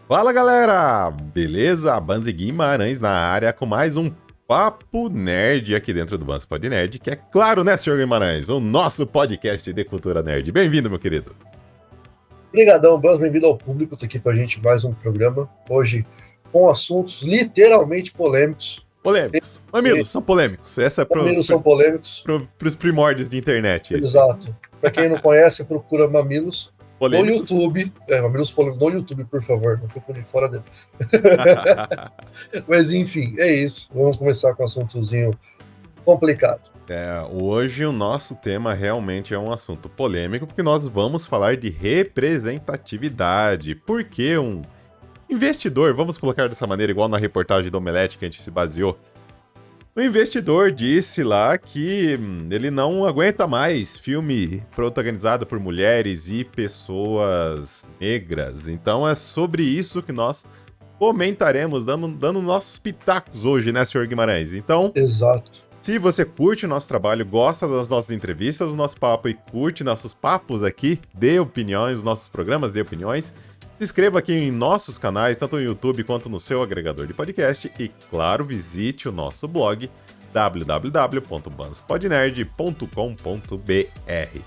Fala galera, beleza? Banzi Guimarães na área com mais um Papo Nerd aqui dentro do Banzi Pod Nerd, que é claro, né, senhor Guimarães? O nosso podcast de cultura nerd. Bem-vindo, meu querido. Obrigadão, Bans, bem-vindo ao público. Tá aqui pra gente mais um programa. Hoje com assuntos literalmente polêmicos. Polêmicos. Mamilos são polêmicos. Essa é Mamilos são polêmicos. Pros primórdios de internet. Exato. Pra quem não conhece, procura Mamilos Polêmicos. no YouTube. Mamilos polêmicos no YouTube, por favor. Não procure fora dele. Mas enfim, é isso. Vamos começar com um assuntozinho complicado. Hoje o nosso tema realmente é um assunto polêmico, porque nós vamos falar de representatividade. Por que um investidor, vamos colocar dessa maneira, igual na reportagem do Omelete que a gente se baseou, o investidor disse lá que ele não aguenta mais filme protagonizado por mulheres e pessoas negras. Então é sobre isso que nós comentaremos, dando nossos pitacos hoje, né, senhor Guimarães? Então, Exato. Se você curte o nosso trabalho, gosta das nossas entrevistas, do nosso papo e curte nossos papos aqui, dê opiniões, nossos programas de opiniões, se inscreva aqui em nossos canais, tanto no YouTube quanto no seu agregador de podcast e, claro, visite o nosso blog www.banspodnerd.com.br.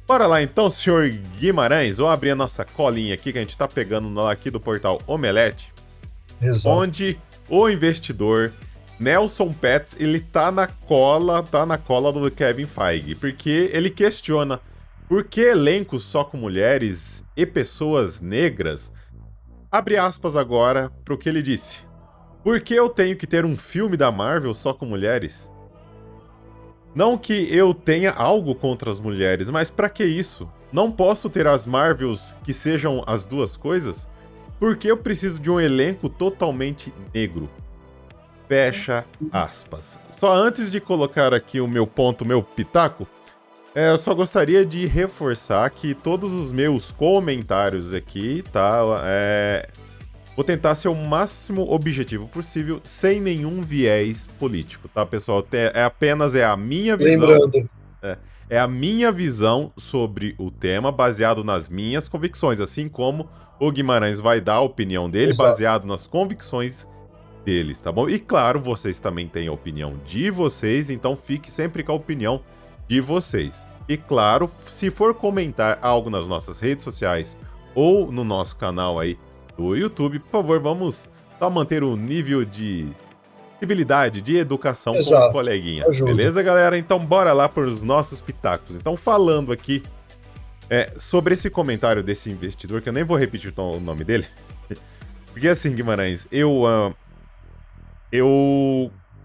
Bora lá então, senhor Guimarães, vou abrir a nossa colinha aqui que a gente tá pegando aqui do portal Omelete, Exato. onde o investidor Nelson Petz, ele tá na cola do Kevin Feige, porque ele questiona por que elencos só com mulheres e pessoas negras? Abre aspas agora pro que ele disse. Por que eu tenho que ter um filme da Marvel só com mulheres? Não que eu tenha algo contra as mulheres, mas pra que isso? Não posso ter as Marvels que sejam as duas coisas? Por que eu preciso de um elenco totalmente negro? Fecha aspas. Só antes de colocar aqui o meu ponto, meu pitaco, eu só gostaria de reforçar que todos os meus comentários aqui, tá? Vou tentar ser o máximo objetivo possível, sem nenhum viés político, tá, pessoal? Apenas a minha visão. Lembrando. É a minha visão sobre o tema, baseado nas minhas convicções, assim como o Guimarães vai dar a opinião dele, Exato. baseado nas convicções deles, tá bom? E claro, vocês também têm a opinião de vocês, então fique sempre com a opinião de vocês. E claro, se for comentar algo nas nossas redes sociais ou no nosso canal aí do YouTube, por favor, vamos só manter o nível de civilidade, de educação com o coleguinha. Ajuda. Beleza, galera? Então bora lá para os nossos pitacos. Então, falando aqui sobre esse comentário desse investidor, que eu nem vou repetir o nome dele, porque assim, Guimarães,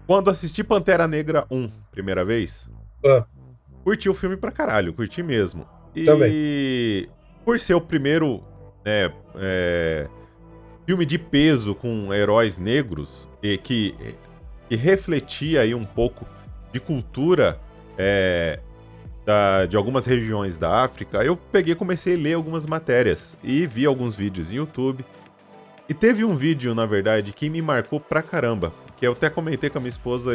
quando assisti Pantera Negra 1, primeira vez, curti o filme pra caralho, curti mesmo. E Também. Por ser o primeiro filme de peso com heróis negros, e que refletia aí um pouco de cultura de algumas regiões da África, eu comecei a ler algumas matérias e vi alguns vídeos em YouTube. E teve um vídeo, na verdade, que me marcou pra caramba, que eu até comentei com a minha esposa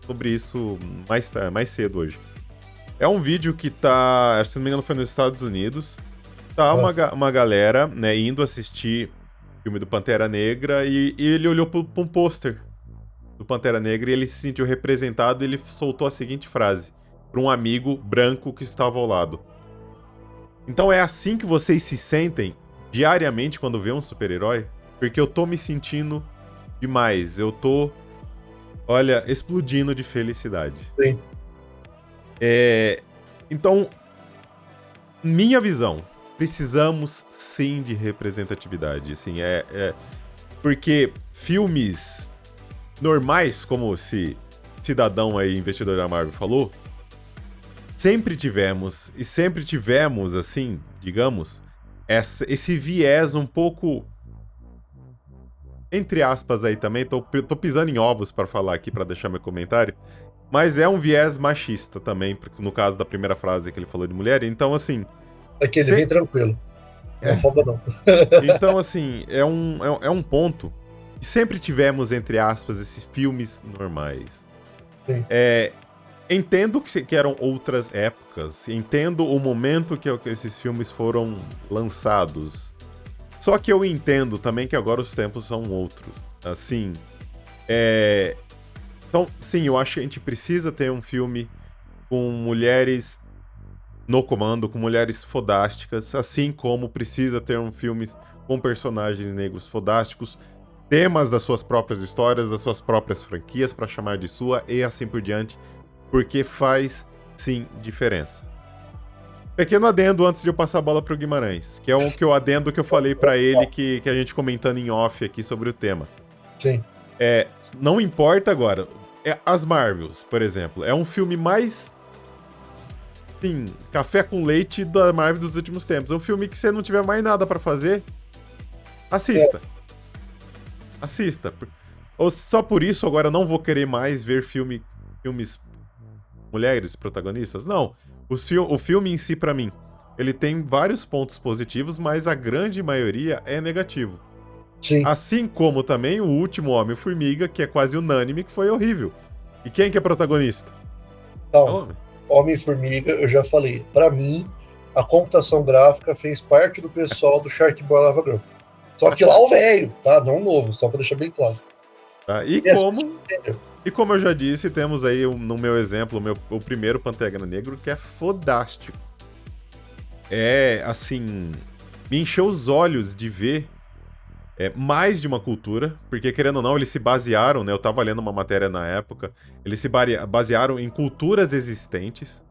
sobre isso mais cedo hoje. É um vídeo que tá, se não me engano foi nos Estados Unidos, tá uma galera, né, indo assistir o filme do Pantera Negra e ele olhou pra um pôster do Pantera Negra e ele se sentiu representado e ele soltou a seguinte frase pra um amigo branco que estava ao lado. Então é assim que vocês se sentem diariamente quando vê um super-herói? Porque eu tô me sentindo demais. Eu tô, olha, explodindo de felicidade. Sim. Então, minha visão, precisamos sim de representatividade. Assim, porque filmes normais, como esse cidadão aí, investidor da Marvel, falou, sempre tivemos, assim, digamos, esse viés um pouco, entre aspas aí também, tô pisando em ovos pra falar aqui, pra deixar meu comentário, mas é um viés machista também, no caso da primeira frase que ele falou de mulher, então assim... É que ele vem tranquilo, não foda não. Então assim, é um ponto que sempre tivemos, entre aspas, esses filmes normais. Sim. Entendo que eram outras épocas, entendo o momento que esses filmes foram lançados. Só que eu entendo também que agora os tempos são outros. Assim, Então, sim, eu acho que a gente precisa ter um filme com mulheres no comando, com mulheres fodásticas, assim como precisa ter um filme com personagens negros fodásticos, temas das suas próprias histórias, das suas próprias franquias, para chamar de sua, e assim por diante, porque faz, sim, diferença. Pequeno adendo antes de eu passar a bola pro Guimarães, que é o adendo que eu falei pra ele que a gente comentando em off aqui sobre o tema. Sim. Não importa agora. As Marvels, por exemplo, é um filme mais, sim, café com leite da Marvel dos últimos tempos. É um filme que você não tiver mais nada pra fazer, assista. Assista. Ou só por isso agora eu não vou querer mais ver filmes mulheres protagonistas? Não. O filme em si, pra mim, ele tem vários pontos positivos, mas a grande maioria é negativo. Sim. Assim como também o último Homem-Formiga, que é quase unânime, que foi horrível. E quem que é protagonista? Então, Homem-Formiga, eu já falei. Pra mim, a computação gráfica fez parte do pessoal do Shark Boy Lava Girl. Só que lá o velho, tá? Não o novo, só pra deixar bem claro. Tá? E como eu já disse, temos aí no meu exemplo, o primeiro Pantera Negro, que é fodástico. Assim, me encheu os olhos de ver mais de uma cultura, porque querendo ou não, eles se basearam, né? Eu tava lendo uma matéria na época, eles se basearam em culturas existentes.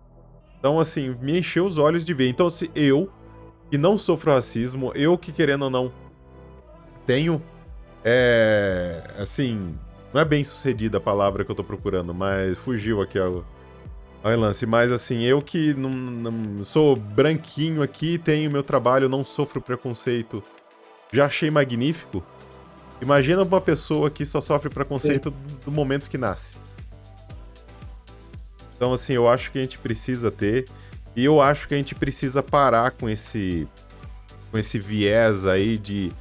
Então, assim, me encheu os olhos de ver. Então, se eu, que não sofro racismo, eu que querendo ou não tenho, assim, não é bem sucedida a palavra que eu tô procurando, mas fugiu aqui ao lance. Mas, assim, eu que não sou branquinho aqui, tenho meu trabalho, não sofro preconceito, já achei magnífico. Imagina uma pessoa que só sofre preconceito do momento que nasce. Então, assim, eu acho que a gente precisa ter, e eu acho que a gente precisa parar com esse viés aí de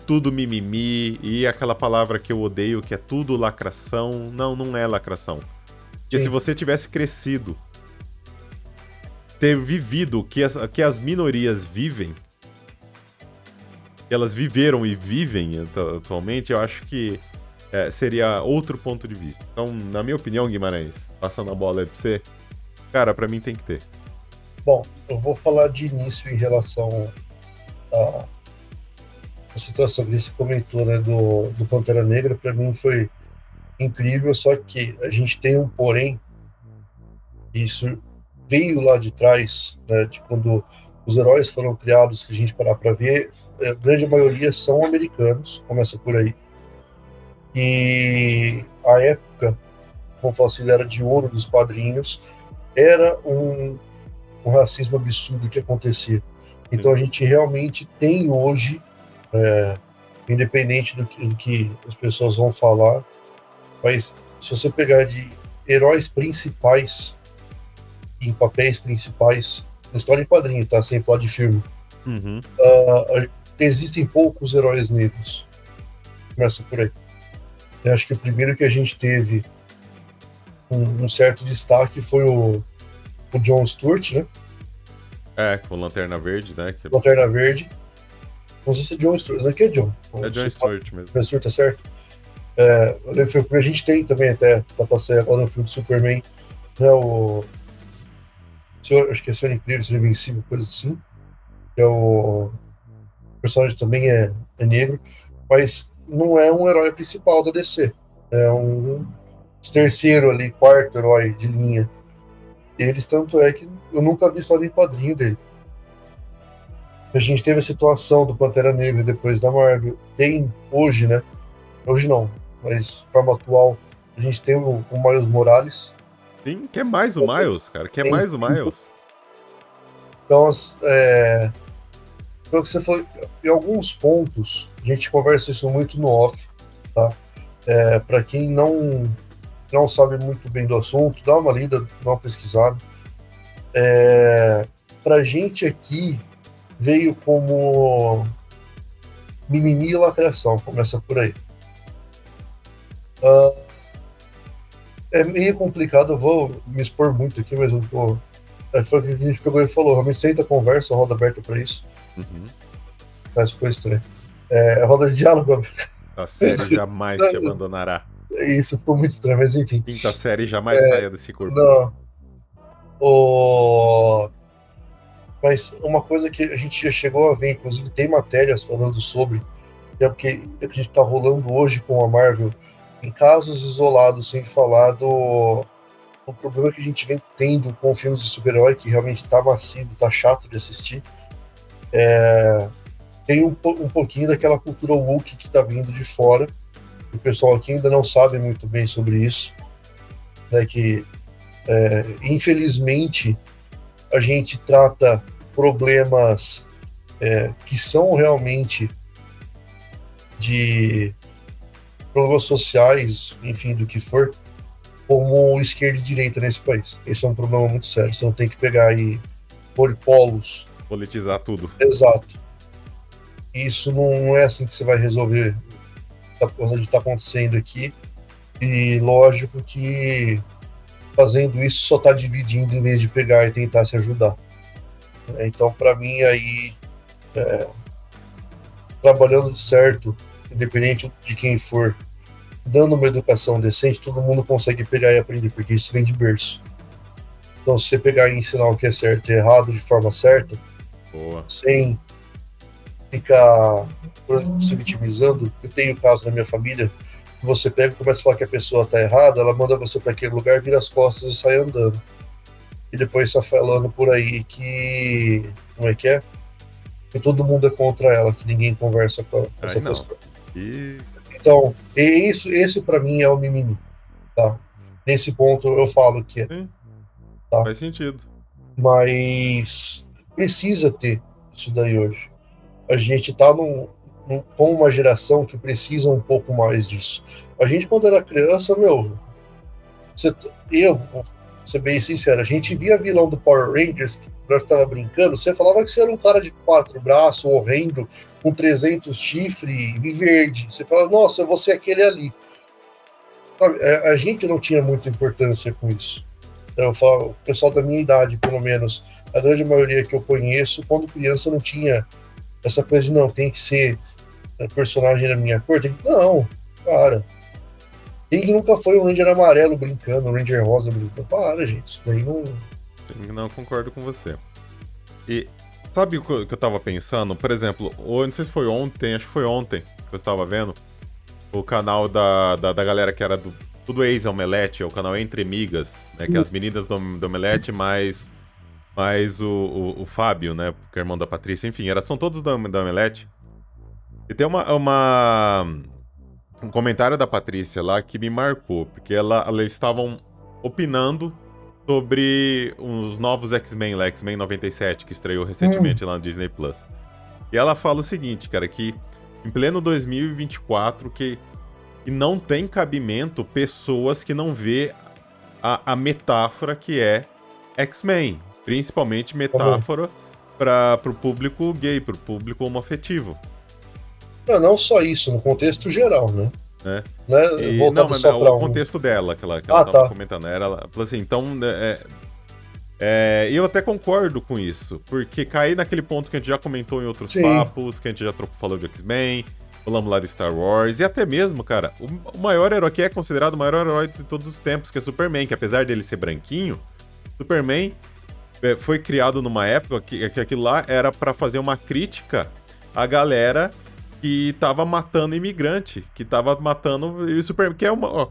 tudo mimimi, e aquela palavra que eu odeio, que é tudo lacração. Não é lacração. Porque se você tivesse crescido, ter vivido o que as minorias vivem, que elas viveram e vivem atualmente, eu acho que seria outro ponto de vista. Então, na minha opinião, Guimarães, passando a bola aí pra você, cara, pra mim tem que ter. Bom, eu vou falar de início em relação à situação que você comentou, né, do Pantera Negra. Pra mim foi incrível, só que a gente tem um porém, isso veio lá de trás, né, de quando os heróis foram criados, que a gente parar para ver, a grande maioria são americanos, começa por aí. E a época, como eu falo assim, era de ouro dos quadrinhos, era um racismo absurdo que acontecia. Então a gente realmente tem hoje, independente do que as pessoas vão falar, mas se você pegar de heróis principais, em papéis principais, na história em quadrinho, tá? Sem falar de filme. Uhum. Existem poucos heróis negros. Começa por aí. Eu acho que o primeiro que a gente teve um certo destaque foi o John Stewart, né? Com Lanterna Verde, né? Lanterna Verde. Não sei se é John Stewart. Aqui é John. É John Stewart mesmo. John Stewart, tá certo? A gente tem também, até tá passando agora no filme do Superman, né? Acho que é Senhor Incrível, Senhor Invencível, coisa assim. Que o personagem também é negro, mas não é um herói principal da DC. É um terceiro ali, quarto herói de linha. Eles, tanto é que eu nunca vi história em quadrinho dele. A gente teve a situação do Pantera Negra depois da Marvel. Tem hoje, né? Hoje não, mas de forma atual, a gente tem o Miles Morales. Sim, quer mais o Miles, cara. Quer mais o Miles. Então, pelo que você falou, em alguns pontos, a gente conversa isso muito no off, tá? Para quem não sabe muito bem do assunto, dá uma lida, dá uma pesquisada. Pra gente aqui, veio como mimimi e lacração, começa por aí. É meio complicado, eu vou me expor muito aqui, mas eu vou... Foi o que a gente pegou e falou, realmente senta, conversa, roda aberta para isso. Uhum. Mas ficou estranho. Roda de diálogo. A série jamais te abandonará. Isso ficou muito estranho, mas enfim. Quinta série jamais saia desse corpo. Não. O... Mas uma coisa que a gente já chegou a ver, inclusive tem matérias falando sobre, é porque a gente está rolando hoje com a Marvel, em casos isolados, sem falar do problema que a gente vem tendo com filmes de super-herói, que realmente tá massivo, tá chato de assistir. Tem um pouquinho daquela cultura woke que tá vindo de fora. O pessoal aqui ainda não sabe muito bem sobre isso, né? Que infelizmente a gente trata problemas que são realmente de problemas sociais, enfim, do que for, como esquerda e direita nesse país. Esse é um problema muito sério. Você não tem que pegar e pôr polos. Politizar tudo. Exato. Isso não é assim que você vai resolver a coisa de estar acontecendo aqui. E lógico que fazendo isso só está dividindo em vez de pegar e tentar se ajudar. Então, para mim, aí, trabalhando certo, independente de quem for, dando uma educação decente, todo mundo consegue pegar e aprender, porque isso vem de berço. Então, se você pegar e ensinar o que é certo e errado de forma certa, Boa. sem ficar, por exemplo, se vitimizando, eu tenho caso na minha família, você pega e começa a falar que a pessoa está errada, ela manda você para aquele lugar, vira as costas e sai andando. E depois está falando por aí que, como é que é? Que todo mundo é contra ela, que ninguém conversa com essa pessoa. Então, esse para mim é o mimimi, tá? Nesse ponto eu falo que é. Sim. Tá? Faz sentido. Mas precisa ter isso daí hoje. A gente tá com uma geração que precisa um pouco mais disso. A gente, quando era criança, eu vou ser bem sincero, a gente via vilão do Power Rangers, que nós tava brincando, você falava que você era um cara de 4 braços, horrendo, com 300 chifres e verde. Você falava, nossa, eu vou ser aquele ali. A gente não tinha muita importância com isso. Então, eu falo, o pessoal da minha idade, pelo menos, a grande maioria que eu conheço, quando criança não tinha essa coisa de, não, tem que ser personagem da minha cor. Não, cara. Quem que nunca foi um Ranger amarelo brincando, um Ranger rosa brincando? Para, gente, isso daí não... Sim, não, concordo com você. E sabe o que eu tava pensando? Por exemplo, não sei se foi ontem, acho que foi ontem que eu estava vendo o canal da galera que era do ex-Omelete, é o canal Entre Migas, né? Que é as meninas do Omelete mais o Fábio, né? Que é irmão da Patrícia. Enfim, são todos da Omelete. E tem um comentário da Patrícia lá que me marcou, porque eles estavam opinando sobre os novos X-Men lá, X-Men 97, que estreou recentemente lá no Disney Plus. E ela fala o seguinte, cara, que em pleno 2024, que não tem cabimento pessoas que não vê a metáfora que é X-Men. Principalmente metáfora para o público gay, para o público homoafetivo. Não só isso, no contexto geral, né? Mas o contexto dela, que ela tava comentando. Ela falou assim, então... eu até concordo com isso, porque cair naquele ponto que a gente já comentou em outros papos, que a gente já falou de X-Men, falamos lá de Star Wars, e até mesmo, cara, o maior herói que é considerado o maior herói de todos os tempos, que é Superman, que apesar dele ser branquinho, Superman foi criado numa época que aquilo lá era pra fazer uma crítica à galera que tava matando imigrante, que tava matando o Superman, que é uma...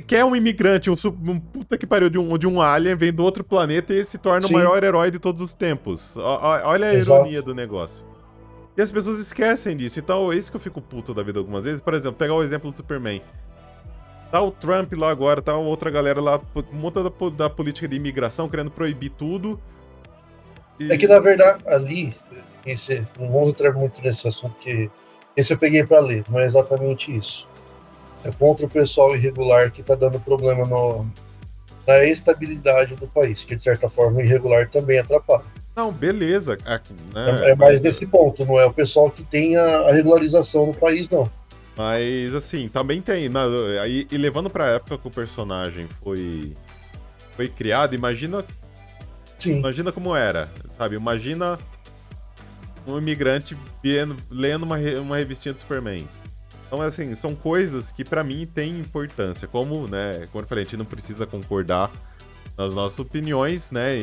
Que é um imigrante, um puta que pariu de um alien, vem do outro planeta e se torna o maior herói de todos os tempos. Olha a ironia do negócio. E as pessoas esquecem disso. Então é isso que eu fico puto da vida algumas vezes. Por exemplo, pegar o exemplo do Superman. Tá o Trump lá agora, tá outra galera lá, monta da política de imigração, querendo proibir tudo. É que, na verdade, ali, não vamos entrar muito nesse assunto, porque esse eu peguei pra ler, não é exatamente isso. É contra o pessoal irregular que está dando problema na estabilidade do país, que de certa forma o irregular também atrapalha. Não, beleza. É mais desse ponto, não é o pessoal que tem a regularização no país, não. Mas, assim, também tem. E levando pra época que o personagem foi criado, imagina. Sim. Imagina como era, sabe? Imagina um imigrante lendo uma revistinha do Superman. Então, assim, são coisas que pra mim têm importância. Como, né, como eu falei, a gente não precisa concordar nas nossas opiniões, né?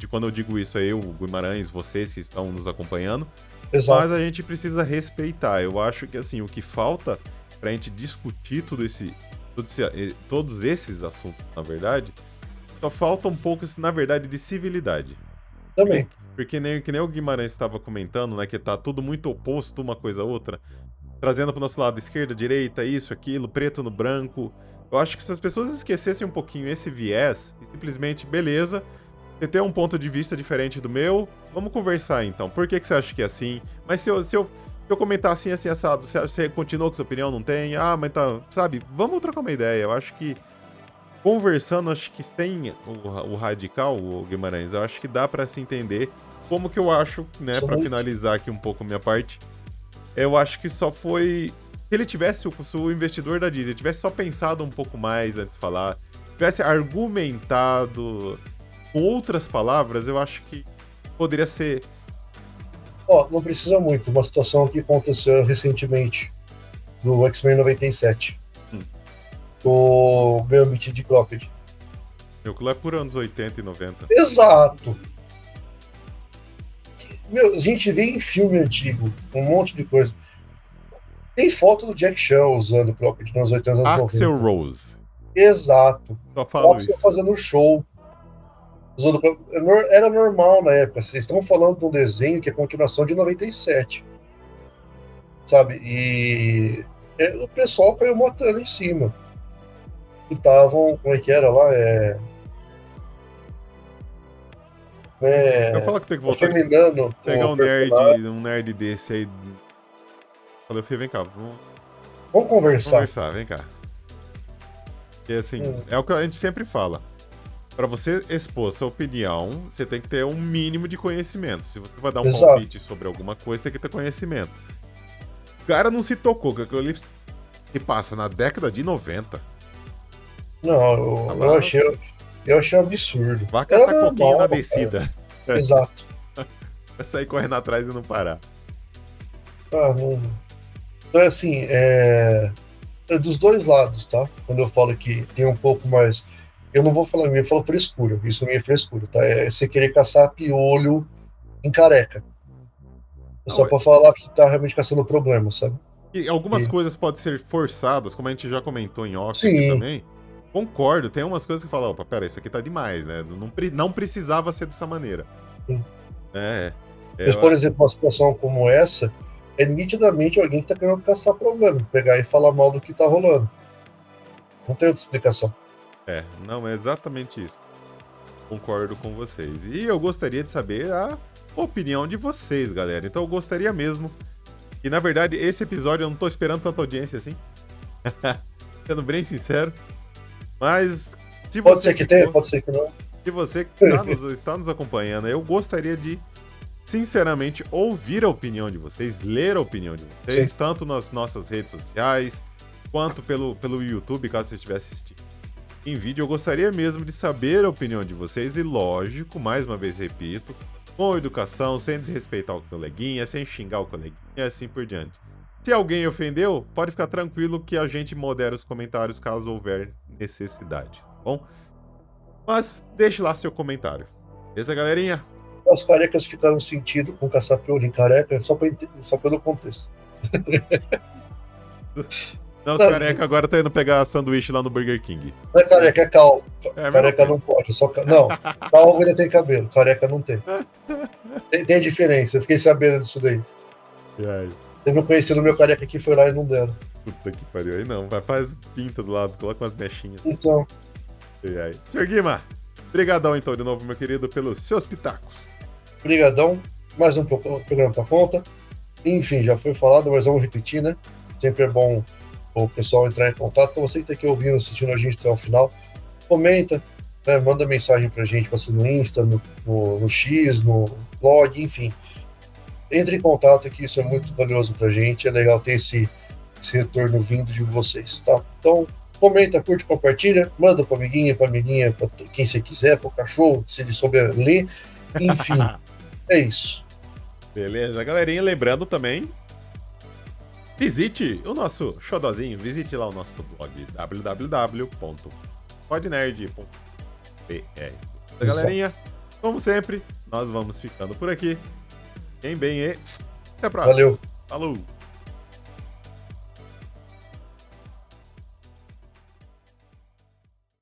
Quando eu digo isso aí, o Guimarães, vocês que estão nos acompanhando. Mas Exato. a gente precisa respeitar. Eu acho que, assim, o que falta pra gente discutir todos esses assuntos, na verdade, só falta um pouco, na verdade, de civilidade. Também. Porque que nem o Guimarães estava comentando, né? Que tá tudo muito oposto uma coisa a outra. Trazendo pro nosso lado, esquerda, direita, isso, aquilo, preto no branco. Eu acho que se as pessoas esquecessem um pouquinho esse viés, e simplesmente, beleza, você tem um ponto de vista diferente do meu, vamos conversar então. Por que você acha que é assim? Mas se eu comentar assim, assim, assado, você continua com sua opinião, não tem? Ah, mas tá, sabe? Vamos trocar uma ideia. Eu acho que conversando, acho que sem o radical, o Guimarães, eu acho que dá pra se entender como que eu acho, né, Sou pra muito. finalizar aqui um pouco a minha parte. Eu acho que só foi. Se ele tivesse, se o investidor da Disney tivesse só pensado um pouco mais antes de falar, tivesse argumentado com outras palavras, eu acho que poderia ser. Ó, não precisa muito. Uma situação que aconteceu recentemente do X-Men 97. Hum, O Gambit de Crockett. meu clube é por anos 80 e 90. Exato. Meu, a gente vê em filme antigo um monte de coisa. Tem foto do Jack Chan usando Crockett nos 80 anos Axel 90. Rose. Exato. Só O falo Axel isso. fazendo show. Usando... Era normal na época. Vocês estão falando de um desenho que é continuação de 97. Sabe? E o pessoal caiu matando em cima. Que estavam. Como é que era lá? Eu falo que tem que voltar. Afeminando Pegar o personagem. um nerd desse aí. Falei, Fê, vem cá, vamos Vamos conversar. conversar, vem cá. E assim, Hum, é o que a gente sempre fala. Pra você expor sua opinião, você tem que ter um mínimo de conhecimento. Se você vai dar um exato. palpite sobre alguma coisa, tem que ter conhecimento. O cara não se tocou que aquilo ali que passa na década de 90. Não, Tá eu lá, achei, eu achei um absurdo. vai Era catar coquinho na normal, cara. descida. Exato. Vai sair correndo atrás e não parar. Ah, não... Então, assim, é dos dois lados, tá? Quando eu falo que tem um pouco mais. Eu não vou falar, eu falo frescura. Isso não é frescura, tá? É você querer caçar piolho em careca. É Não, só pra falar que tá realmente caçando problema, sabe? e algumas E, coisas podem ser forçadas, como a gente já comentou em off aqui sim. também. Concordo, tem umas coisas que falam, opa, pera, isso aqui tá demais, né? Não precisava ser dessa maneira. Sim. É, é, Mas, por exemplo, uma situação como essa é nitidamente alguém que tá querendo caçar problema, pegar e falar mal do que tá rolando. Não tem outra explicação. não, é exatamente isso. Concordo com vocês. E eu gostaria de saber a opinião de vocês, galera. Então eu gostaria mesmo. E na verdade, esse episódio eu não tô esperando tanta audiência assim. Sendo bem sincero. Mas se Pode você ser que tenha, ficou, pode ser que não. se você está nos acompanhando, eu gostaria de, sinceramente, ouvir a opinião de vocês, ler a opinião de Sim. vocês, tanto nas nossas redes sociais, quanto pelo YouTube, caso você estiver assistindo em vídeo. Eu gostaria mesmo de saber a opinião de vocês e, lógico, mais uma vez repito, com educação, sem desrespeitar o coleguinha, sem xingar o coleguinha e assim por diante. Se alguém ofendeu, pode ficar tranquilo que a gente modera os comentários caso houver necessidade, tá bom? Mas deixe lá seu comentário. Beleza, galerinha? As carecas ficaram sentido com caçar piolho em careca só pelo contexto. Não, os Não, careca agora tá indo pegar sanduíche lá no Burger King. não é careca, é calvo. É a mesma Careca coisa. não pode. Não, calvo ainda tem cabelo, careca não tem. Tem diferença, eu fiquei sabendo disso daí. E aí? Teve um conhecido meu careca que foi lá e não deram. Puta que pariu. Aí não, vai, faz pinta do lado, coloca umas mechinhas. Então, E aí? Sr. Guima, brigadão então de novo, meu querido, pelos seus pitacos. brigadão. Mais um programa pra conta. Enfim, já foi falado, mas vamos repetir, né? Sempre é bom o pessoal entrar em contato. Então, você que está aqui ouvindo, assistindo a gente até o final, comenta, né? Manda mensagem pra gente, passa no Insta, no X, no blog, enfim. Entre em contato, que isso é muito valioso pra gente. É legal ter esse retorno vindo de vocês, tá? Então, comenta, curte, compartilha, manda pra amiguinha, pra quem você quiser, pro cachorro, se ele souber ler, enfim, é isso. Beleza, galerinha? Lembrando também, visite o nosso xodozinho, visite lá o nosso blog, www.podnerd.br. Galerinha, como sempre, nós vamos ficando por aqui. Fiquem bem e até a próxima. Valeu. Falou!